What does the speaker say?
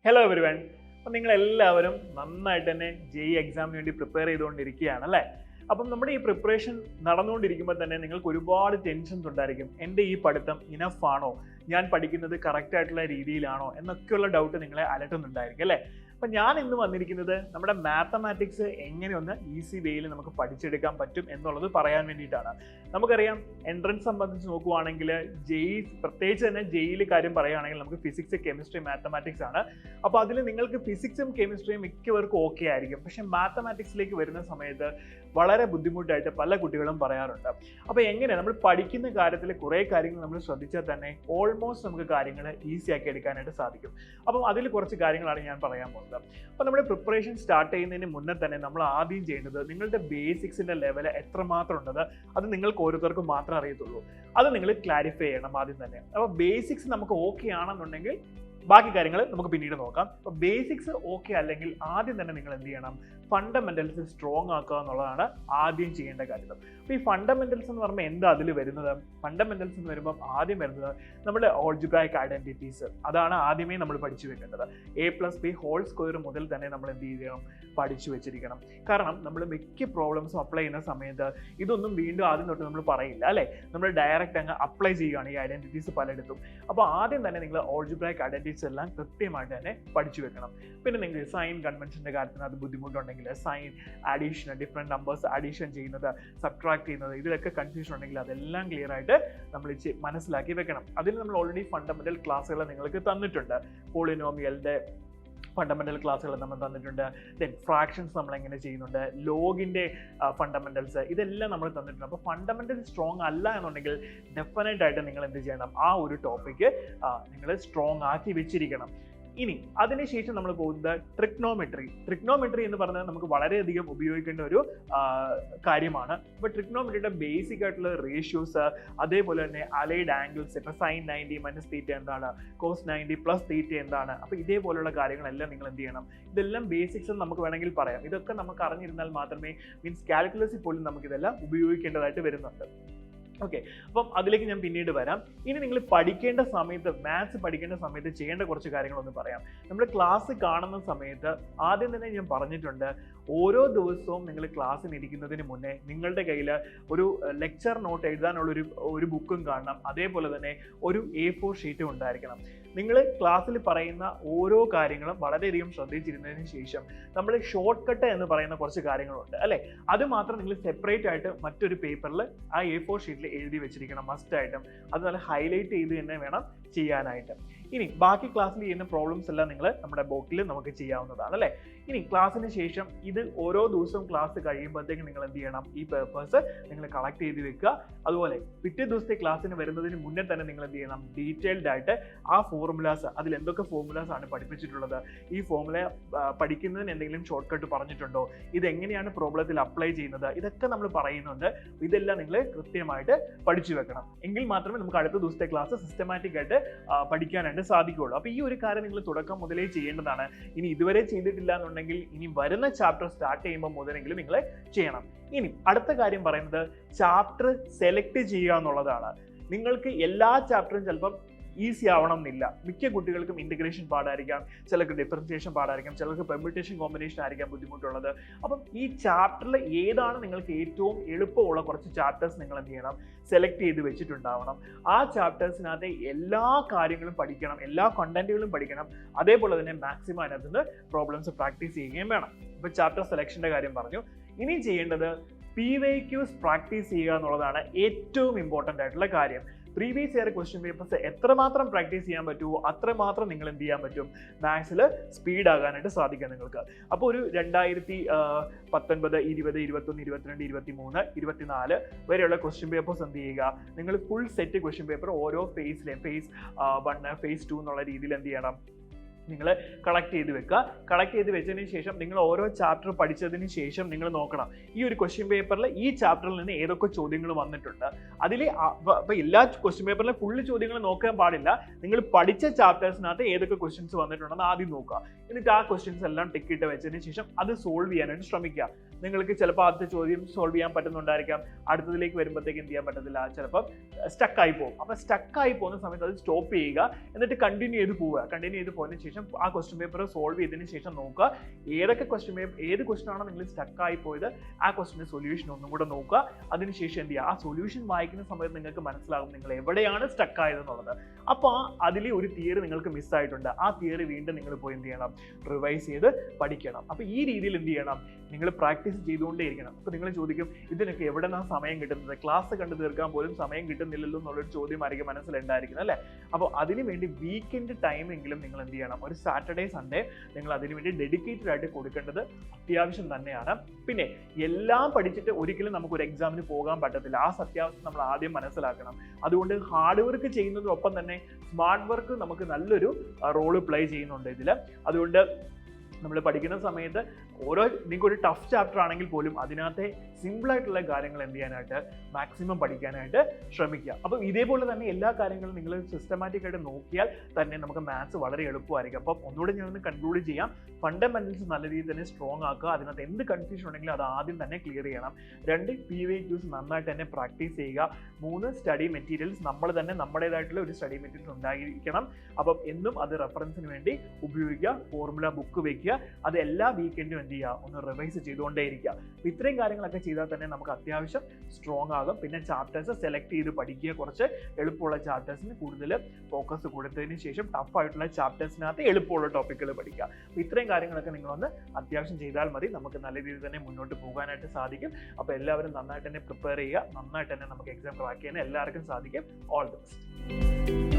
Hello everyone. അപ്പം നിങ്ങളെല്ലാവരും നന്നായിട്ട് തന്നെ JEE എക്സാമിന് വേണ്ടി പ്രിപ്പയർ ചെയ്തുകൊണ്ടിരിക്കുകയാണ് അല്ലേ? അപ്പം നമ്മുടെ ഈ പ്രിപ്പറേഷൻ നടന്നുകൊണ്ടിരിക്കുമ്പോൾ തന്നെ നിങ്ങൾക്ക് ഒരുപാട് ടെൻഷൻസ് ഉണ്ടായിരിക്കും. എൻ്റെ ഈ പഠിത്തം ഇനഫ് ആണോ, ഞാൻ പഠിക്കുന്നത് കറക്റ്റ് ആയിട്ടുള്ള രീതിയിലാണോ എന്നൊക്കെയുള്ള ഡൗട്ട് നിങ്ങളെ അലട്ടുന്നുണ്ടായിരിക്കും അല്ലേ? അപ്പം ഞാൻ ഇന്ന് വന്നിരിക്കുന്നത് നമ്മുടെ മാത്തമാറ്റിക്സ് എങ്ങനെ ഒന്ന് ഈസി വേയിൽ നമുക്ക് പഠിച്ചെടുക്കാൻ പറ്റും എന്നുള്ളത് പറയാൻ വേണ്ടിയിട്ടാണ്. നമുക്കറിയാം, എൻട്രൻസ് സംബന്ധിച്ച് നോക്കുവാണെങ്കിൽ പ്രത്യേകിച്ച് തന്നെ JEE കാര്യം പറയുകയാണെങ്കിൽ നമുക്ക് ഫിസിക്സ്, കെമിസ്ട്രി, മാത്തമാറ്റിക്സ് ആണ്. അപ്പോൾ അതിൽ നിങ്ങൾക്ക് ഫിസിക്സും കെമിസ്ട്രിയും മിക്കവർക്കും ഓക്കെ ആയിരിക്കും. പക്ഷേ മാത്തമാറ്റിക്സിലേക്ക് വരുന്ന സമയത്ത് വളരെ ബുദ്ധിമുട്ടായിട്ട് പല കുട്ടികളും പറയാറുണ്ട്. അപ്പോൾ എങ്ങനെ നമ്മൾ പഠിക്കുന്ന കാര്യത്തിൽ കുറേ കാര്യങ്ങൾ നമ്മൾ ശ്രദ്ധിച്ചാൽ തന്നെ ഓൾമോസ്റ്റ് നമുക്ക് കാര്യങ്ങൾ ഈസി ആക്കി എടുക്കാനായിട്ട് സാധിക്കും. അപ്പം അതിൽ കുറച്ച് കാര്യങ്ങളാണ് ഞാൻ പറയാൻ പോകുന്നത്. അപ്പോൾ നമ്മുടെ പ്രിപ്പറേഷൻ സ്റ്റാർട്ട് ചെയ്യുന്നതിന് മുന്നേ തന്നെ നമ്മൾ ആദ്യം ചെയ്യേണ്ടത് നിങ്ങളുടെ ബേസിക്സിൻ്റെ ലെവൽ എത്രമാത്രം ഉള്ളത് അത് നിങ്ങൾക്ക് ഓരോരുത്തർക്കും മാത്രമേ അറിയത്തുള്ളൂ. അത് നിങ്ങൾ ക്ലാരിഫൈ ചെയ്യണം ആദ്യം തന്നെ. അപ്പോൾ ബേസിക്സ് നമുക്ക് ഓക്കെ ആണെന്നുണ്ടെങ്കിൽ ബാക്കി കാര്യങ്ങൾ നമുക്ക് പിന്നീട് നോക്കാം. അപ്പോൾ ബേസിക്സ് ഓക്കെ അല്ലെങ്കിൽ ആദ്യം തന്നെ നിങ്ങൾ എന്ത് ചെയ്യണം, ഫണ്ടമെന്റൽസ് സ്ട്രോങ് ആക്കുക എന്നുള്ളതാണ് ആദ്യം ചെയ്യേണ്ട കാര്യം. അപ്പോൾ ഈ ഫണ്ടമെന്റൽസ് എന്ന് പറയുമ്പോൾ എന്താ അതിൽ വരുന്നത്? ഫണ്ടമെന്റൽസ് എന്ന് വരുമ്പോൾ ആദ്യം വരുന്നത് നമ്മുടെ ഓൾജിബ്രായിക് ഐഡന്റിറ്റീസ്. അതാണ് ആദ്യമേ നമ്മൾ പഠിച്ചു വെക്കേണ്ടത്. a+b² മുതൽ തന്നെ നമ്മൾ എന്ത് ചെയ്യണം, പഠിച്ചു വെച്ചിരിക്കണം. കാരണം നമ്മൾ മിക്ക പ്രോബ്ലംസും അപ്ലൈ ചെയ്യുന്ന സമയത്ത് ഇതൊന്നും വീണ്ടും ആദ്യം തൊട്ട് നമ്മൾ പറയില്ല അല്ലേ, നമ്മൾ ഡയറക്റ്റ് അങ്ങ് അപ്ലൈ ചെയ്യുകയാണ് ഈ ഐഡന്റിറ്റീസ് പലയിടത്തും. അപ്പോൾ ആദ്യം തന്നെ നിങ്ങൾ ഓൾജിബ്രായിക് ഐഡന്റിറ്റീസ് എല്ലാം കൃത്യമായിട്ട് തന്നെ പഠിച്ചു വെക്കണം. പിന്നെ നിങ്ങൾ സൈൻ കൺവെൻഷൻ്റെ കാര്യത്തിന് അത് ബുദ്ധിമുട്ടുണ്ടെങ്കിൽ sign, addition, different numbers addition ചെയ്യുന്നത്, സബ്ട്രാക്ട് ചെയ്യുന്നത്, ഇതിലൊക്കെ കൺഫ്യൂഷൻ ഉണ്ടെങ്കിൽ അതെല്ലാം ക്ലിയർ ആയിട്ട് നമ്മൾ മനസ്സിലാക്കി വെക്കണം. അതിന് നമ്മൾ ഓൾറെഡി ഫണ്ടമെന്റൽ ക്ലാസ്സുകൾ നിങ്ങൾക്ക് തന്നിട്ടുണ്ട്. പോളിനോമിയലിൻ്റെ ഫണ്ടമെന്റൽ ക്ലാസ്സുകൾ നമ്മൾ തന്നിട്ടുണ്ട്. ദെൻ ഫ്രാക്ഷൻസ് നമ്മൾ എങ്ങനെ ചെയ്യുന്നുണ്ട്, ലോഗിൻ്റെ ഫണ്ടമെന്റൽസ്, ഇതെല്ലാം നമ്മൾ തന്നിട്ടുണ്ട്. അപ്പോൾ ഫണ്ടമെന്റൽ സ്ട്രോങ് അല്ല എന്നുണ്ടെങ്കിൽ ഡെഫിനറ്റ് ആയിട്ട് നിങ്ങൾ എന്ത് ചെയ്യണം, ആ ഒരു ടോപ്പിക്ക് നിങ്ങൾ സ്ട്രോങ് ആക്കി വെച്ചിരിക്കണം. ഇനി അതിനുശേഷം നമ്മൾ പോകുന്നത് ട്രിഗ്നോമെട്രി എന്ന് പറഞ്ഞാൽ നമുക്ക് വളരെയധികം ഉപയോഗിക്കേണ്ട ഒരു കാര്യമാണ്. അപ്പോൾ ട്രിഗ്നോമെട്രിയുടെ ബേസിക് ആയിട്ടുള്ള റേഷ്യോസ്, അതേപോലെ തന്നെ അലൈഡ് ആംഗിൾസ്, ഇപ്പോൾ sin 90 - θ എന്താണ്, cos 90 + θ എന്താണ്, അപ്പോൾ ഇതേപോലെയുള്ള കാര്യങ്ങളെല്ലാം നിങ്ങൾ എന്ത് ചെയ്യണം. ഇതെല്ലാം ബേസിക്സ് നമുക്ക് വേണമെങ്കിൽ പറയാം. ഇതൊക്കെ നമുക്ക് അറിഞ്ഞിരുന്നാൽ മാത്രമേ മീൻസ് കാൽക്കുലസിൽ പോലും നമുക്കിതെല്ലാം ഉപയോഗിക്കേണ്ടതായിട്ട് വരുന്നുണ്ട്. ഓക്കെ, അപ്പം അതിലേക്ക് ഞാൻ പിന്നീട് വരാം. ഇനി നിങ്ങൾ പഠിക്കേണ്ട സമയത്ത്, മാത്സ് പഠിക്കേണ്ട സമയത്ത് ചെയ്യേണ്ട കുറച്ച് കാര്യങ്ങളൊന്ന് പറയാം. നമ്മൾ ക്ലാസ് കാണുന്ന സമയത്ത് ആദ്യം തന്നെ ഞാൻ പറഞ്ഞിട്ടുണ്ട്, ഓരോ ദിവസവും നിങ്ങൾ ക്ലാസ്സിന് ഇരിക്കുന്നതിന് മുന്നേ നിങ്ങളുടെ കയ്യിൽ ഒരു ലെക്ചർ നോട്ട് എഴുതാനുള്ള ഒരു ബുക്കും കാണണം. അതേപോലെ തന്നെ ഒരു A4 ഷീറ്റും ഉണ്ടായിരിക്കണം. നിങ്ങൾ ക്ലാസ്സിൽ പറയുന്ന ഓരോ കാര്യങ്ങളും വളരെയധികം ശ്രദ്ധിച്ചിരുന്നതിന് ശേഷം നമ്മൾ ഷോർട്ട് കട്ട് എന്ന് പറയുന്ന കുറച്ച് കാര്യങ്ങളുണ്ട് അല്ലേ, അത് മാത്രം നിങ്ങൾ സെപ്പറേറ്റ് ആയിട്ട് മറ്റൊരു പേപ്പറിൽ ആ A4 ഷീറ്റിൽ എഴുതി വെച്ചിരിക്കണം മസ്റ്റായിട്ടും. അത് നല്ല ഹൈലൈറ്റ് ചെയ്ത് തന്നെ വേണം ചെയ്യാനായിട്ട്. ഇനി ബാക്കി ക്ലാസ്സിൽ ചെയ്യുന്ന പ്രോബ്ലംസ് എല്ലാം നിങ്ങൾ നമ്മുടെ ബുക്കിൽ നമുക്ക് ചെയ്യാവുന്നതാണ് അല്ലേ. ഇനി ക്ലാസ്സിന് ശേഷം ഇത് ഓരോ ദിവസവും ക്ലാസ് കഴിയുമ്പോഴത്തേക്കും നിങ്ങൾ എന്ത് ചെയ്യണം, ഈ പേപ്പേഴ്സ് നിങ്ങൾ കളക്ട് ചെയ്ത് വെക്കുക. അതുപോലെ പിറ്റേ ദിവസത്തെ ക്ലാസ്സിന് വരുന്നതിന് മുന്നേ തന്നെ നിങ്ങൾ എന്ത് ചെയ്യണം, ഡീറ്റെയിൽഡ് ആയിട്ട് ആ ഫോർമുലാസ്, അതിൽ എന്തൊക്കെ ഫോർമുലാസ് ആണ് പഠിപ്പിച്ചിട്ടുള്ളത്, ഈ ഫോർമുല പഠിക്കുന്നതിന് എന്തെങ്കിലും ഷോർട്ട് കട്ട് പറഞ്ഞിട്ടുണ്ടോ, ഇതെങ്ങനെയാണ് പ്രോബ്ലത്തിൽ അപ്ലൈ ചെയ്യുന്നത്, ഇതൊക്കെ നമ്മൾ പറയുന്നുണ്ട്. ഇതെല്ലാം നിങ്ങൾ കൃത്യമായിട്ട് പഠിച്ചു വെക്കണം. എങ്കിൽ മാത്രമേ നമുക്ക് അടുത്ത ദിവസത്തെ ക്ലാസ് സിസ്റ്റമാറ്റിക് ആയിട്ട് പഠിക്കാനായിട്ട് സാധിക്കുകയുള്ളൂ. അപ്പോൾ ഈ ഒരു കാര്യം നിങ്ങൾ തുടക്കം മുതലേ ചെയ്യേണ്ടതാണ്. ഇനി ഇതുവരെ ചെയ്തിട്ടില്ല എന്നുണ്ടെങ്കിൽ ഇനി വരുന്ന ചാപ്റ്റർ സ്റ്റാർട്ട് ചെയ്യുമ്പോൾ മുതലെങ്കിലും നിങ്ങൾ ചെയ്യണം. ഇനി അടുത്ത കാര്യം പറയുന്നത് ചാപ്റ്റർ സെലക്ട് ചെയ്യുക എന്നുള്ളതാണ്. നിങ്ങൾക്ക് എല്ലാ ചാപ്റ്ററും ചിലപ്പം ഈസി ആവണം എന്നില്ല. മിക്ക കുട്ടികൾക്കും ഇൻറ്റഗ്രേഷൻ പാടായിരിക്കാം, ചിലർക്ക് ഡിഫറൻസിയേഷൻ പാടായിരിക്കാം, ചിലർക്ക് പെർമ്യൂട്ടേഷൻ കോമ്പിനേഷൻ ആയിരിക്കാം ബുദ്ധിമുട്ടുള്ളത്. അപ്പം ഈ ചാപ്റ്ററിൽ ഏതാണ് നിങ്ങൾക്ക് ഏറ്റവും എളുപ്പമുള്ള കുറച്ച് ചാപ്റ്റേഴ്സ് നിങ്ങൾ എന്ത് ചെയ്യണം, സെലക്ട് ചെയ്ത് വെച്ചിട്ടുണ്ടാവണം. ആ ചാപ്റ്റേഴ്സിനകത്തെ എല്ലാ കാര്യങ്ങളും പഠിക്കണം, എല്ലാ കണ്ടന്റുകളും പഠിക്കണം. അതേപോലെ തന്നെ മാക്സിമം അതിനകത്ത് നിന്ന് പ്രോബ്ലംസ് പ്രാക്ടീസ് ചെയ്യുകയും വേണം. ഇപ്പോൾ ചാപ്റ്റർ സെലക്ഷൻ്റെ കാര്യം പറഞ്ഞു. ഇനി ചെയ്യേണ്ടത് PYQs പ്രാക്ടീസ് ചെയ്യുക എന്നുള്ളതാണ് ഏറ്റവും ഇമ്പോർട്ടൻ്റ് ആയിട്ടുള്ള കാര്യം. പ്രീവിയസ് ഇയർ ക്വസ്റ്റ്യൻ പേപ്പേഴ്സ് എത്രമാത്രം പ്രാക്ടീസ് ചെയ്യാൻ പറ്റുമോ അത്രമാത്രം നിങ്ങൾ എന്ത് ചെയ്യാൻ പറ്റും, മാത്സിൽ സ്പീഡ് ആകാനായിട്ട് സാധിക്കാം നിങ്ങൾക്ക്. അപ്പോൾ ഒരു 2019, 20, 21, 22, 23, 24 വരെയുള്ള ക്വസ്റ്റ്യൻ പേപ്പേഴ്സ് എന്ത് ചെയ്യുക, നിങ്ങൾ ഫുൾ സെറ്റ് ക്വസ്റ്റ്യൻ പേപ്പർ ഓരോ ഫേസിലെയും phase 1, phase 2 എന്നുള്ള രീതിയിൽ എന്ത് ചെയ്യണം, നിങ്ങൾ കളക്ട് ചെയ്ത് വെക്കുക. കളക്ട് ചെയ്ത് വെച്ചതിന് ശേഷം നിങ്ങൾ ഓരോ ചാപ്റ്റർ പഠിച്ചതിന് ശേഷം നിങ്ങൾ നോക്കണം, ഈ ഒരു ക്വസ്റ്റ്യൻ പേപ്പറിൽ ഈ ചാപ്റ്ററിൽ നിന്ന് ഏതൊക്കെ ചോദ്യങ്ങൾ വന്നിട്ടുണ്ട്. അതിൽ അപ്പോൾ എല്ലാ ക്വസ്റ്റ്യൻ പേപ്പറിലെ ഫുള്ള് ചോദ്യങ്ങൾ നോക്കാൻ പാടില്ല. നിങ്ങൾ പഠിച്ച ചാപ്റ്റേഴ്സിനകത്ത് ഏതൊക്കെ ക്വസ്റ്റ്യൻസ് വന്നിട്ടുണ്ടെന്ന് ആദ്യം നോക്കുക. എന്നിട്ട് ആ ക്വസ്റ്റ്യൻസ് എല്ലാം ടിക്ക് ഇട്ട് വെച്ചതിന് ശേഷം അത് സോൾവ് ചെയ്യാനായിട്ട് ശ്രമിക്കുക. നിങ്ങൾക്ക് ചിലപ്പോൾ ആദ്യത്തെ ചോദ്യം സോൾവ് ചെയ്യാൻ പറ്റുന്നുണ്ടായിരിക്കാം, അടുത്തതിലേക്ക് വരുമ്പോഴത്തേക്ക് എന്ത് ചെയ്യാൻ പറ്റത്തില്ല, ചിലപ്പോൾ സ്റ്റക്കായി പോകും. അപ്പോൾ സ്റ്റക്കായി പോകുന്ന സമയത്ത് അത് സ്റ്റോപ്പ് ചെയ്യുക, എന്നിട്ട് കണ്ടിന്യൂ ചെയ്ത് പോവുക. കണ്ടിന്യൂ ചെയ്ത് പോയതിനു ശേഷം ആ ക്വസ്റ്റ്യൻ പേപ്പർ സോൾവ് ചെയ്തതിന് ശേഷം നോക്കുക ഏതൊക്കെ ഏത് ക്വസ്റ്റ്യൻ ആണോ നിങ്ങൾ സ്റ്റക്കായി പോയത് ആ ക്വസ്റ്റ്യൻ്റെ സൊല്യൂഷൻ ഒന്നും കൂടെ നോക്കുക. അതിനുശേഷം എന്ത് ചെയ്യുക, ആ സൊല്യൂഷൻ വായിക്കുന്ന സമയത്ത് നിങ്ങൾക്ക് മനസ്സിലാകും നിങ്ങൾ എവിടെയാണ് സ്റ്റക്കായതെന്നുള്ളത്. അപ്പോൾ അതിൽ ഒരു തിയറി നിങ്ങൾക്ക് മിസ്സായിട്ടുണ്ട്, ആ തിയറി വീണ്ടും നിങ്ങൾ പോയി എന്ത് ചെയ്യണം, റിവൈസ് ചെയ്ത് പഠിക്കണം. അപ്പോൾ ഈ രീതിയിൽ എന്ത് ചെയ്യണം, നിങ്ങൾ പ്രാക്ടീസ് ചെയ്തുകൊണ്ടേ ഇരിക്കണം. അപ്പോൾ നിങ്ങൾ ചോദിക്കും ഇതിനൊക്കെ എവിടെ നിന്നാണ് സമയം കിട്ടുന്നത്, ക്ലാസ് കണ്ടു തീർക്കാൻ പോലും സമയം കിട്ടുന്നില്ലല്ലോ എന്നുള്ളൊരു ചോദ്യമായിരിക്കും മനസ്സിലുണ്ടായിരിക്കുന്നത് അല്ലേ. അപ്പോൾ അതിന് വേണ്ടി വീക്കെൻഡ് ടൈമെങ്കിലും നിങ്ങൾ എന്ത് ചെയ്യണം, ഒരു സാറ്റർഡേ സൺഡേ നിങ്ങൾ അതിന് വേണ്ടി ഡെഡിക്കേറ്റഡ് ആയിട്ട് കൊടുക്കേണ്ടത് അത്യാവശ്യം തന്നെയാണ്. പിന്നെ എല്ലാം പഠിച്ചിട്ട് ഒരിക്കലും നമുക്ക് ഒരു എക്സാമിന് പോകാൻ പറ്റത്തില്ല, ആ സത്യാവസ്ഥ നമ്മൾ ആദ്യം മനസ്സിലാക്കണം. അതുകൊണ്ട് ഹാർഡ് വർക്ക് ചെയ്യുന്നതിനൊപ്പം തന്നെ സ്മാർട്ട് വർക്ക് നമുക്ക് നല്ലൊരു റോള് പ്ലേ ചെയ്യുന്നുണ്ട് ഇതിൽ. അതുകൊണ്ട് നമ്മൾ പഠിക്കുന്ന സമയത്ത് നിങ്ങൾക്ക് ഒരു ടഫ് ചാപ്റ്റർ ആണെങ്കിൽ പോലും അതിനകത്തെ സിമ്പിളായിട്ടുള്ള കാര്യങ്ങൾ എന്ത് ചെയ്യാനായിട്ട് മാക്സിമം പഠിക്കാനായിട്ട് ശ്രമിക്കുക. അപ്പോൾ ഇതേപോലെ തന്നെ എല്ലാ കാര്യങ്ങളും നിങ്ങൾ സിസ്റ്റമാറ്റിക് ആയിട്ട് നോക്കിയാൽ തന്നെ നമുക്ക് മാത്സ് വളരെ എളുപ്പമായിരിക്കും. അപ്പം ഒന്നുകൂടെ ഞാനൊന്ന് കൺക്ലൂഡ് ചെയ്യാം. ഫണ്ടമെന്റൽസ് നല്ല രീതിയിൽ തന്നെ സ്ട്രോങ് ആക്കുക, അതിനകത്ത് എന്ത് കൺഫ്യൂഷൻ ഉണ്ടെങ്കിലും അത് ആദ്യം തന്നെ ക്ലിയർ ചെയ്യണം. 2 PYQs നന്നായിട്ട് തന്നെ പ്രാക്ടീസ് ചെയ്യുക. 3 സ്റ്റഡി മെറ്റീരിയൽസ് നമ്മൾ തന്നെ നമ്മുടേതായിട്ടുള്ള ഒരു സ്റ്റഡി മെറ്റീരിയൽസ് ഉണ്ടായിരിക്കണം. അപ്പം എന്നും അത് റെഫറൻസിന് വേണ്ടി ഉപയോഗിക്കുക. ഫോർമുല ബുക്ക് വെക്കുക, അത് എല്ലാ വീക്കെൻഡും എന്ത് ചെയ്യുക, ഒന്ന് റിവൈസ് ചെയ്തുകൊണ്ടേയിരിക്കുക. ഇത്രയും കാര്യങ്ങളൊക്കെ ചെയ്താൽ തന്നെ നമുക്ക് അത്യാവശ്യം സ്ട്രോങ് ആകും. പിന്നെ ചാപ്റ്റേഴ്സ് സെലക്ട് ചെയ്ത് പഠിക്കുക, കുറച്ച് എളുപ്പമുള്ള ചാപ്റ്റേഴ്സിന് കൂടുതൽ ഫോക്കസ് കൊടുത്തതിന് ശേഷം ടഫ് ആയിട്ടുള്ള ചാപ്റ്റേഴ്സിനകത്ത് എളുപ്പമുള്ള ടോപ്പിക്കുകൾ പഠിക്കുക. അപ്പോൾ ഇത്രയും കാര്യങ്ങളൊക്കെ നിങ്ങളൊന്ന് അത്യാവശ്യം ചെയ്താൽ മതി, നമുക്ക് നല്ല രീതിയിൽ തന്നെ മുന്നോട്ട് പോകാനായിട്ട് സാധിക്കും. അപ്പോൾ എല്ലാവരും നന്നായിട്ട് തന്നെ പ്രിപ്പയർ ചെയ്യുക, നന്നായിട്ട് തന്നെ നമുക്ക് എക്സാം ക്രാക്ക് ചെയ്യാൻ എല്ലാവർക്കും സാധിക്കും. All the best.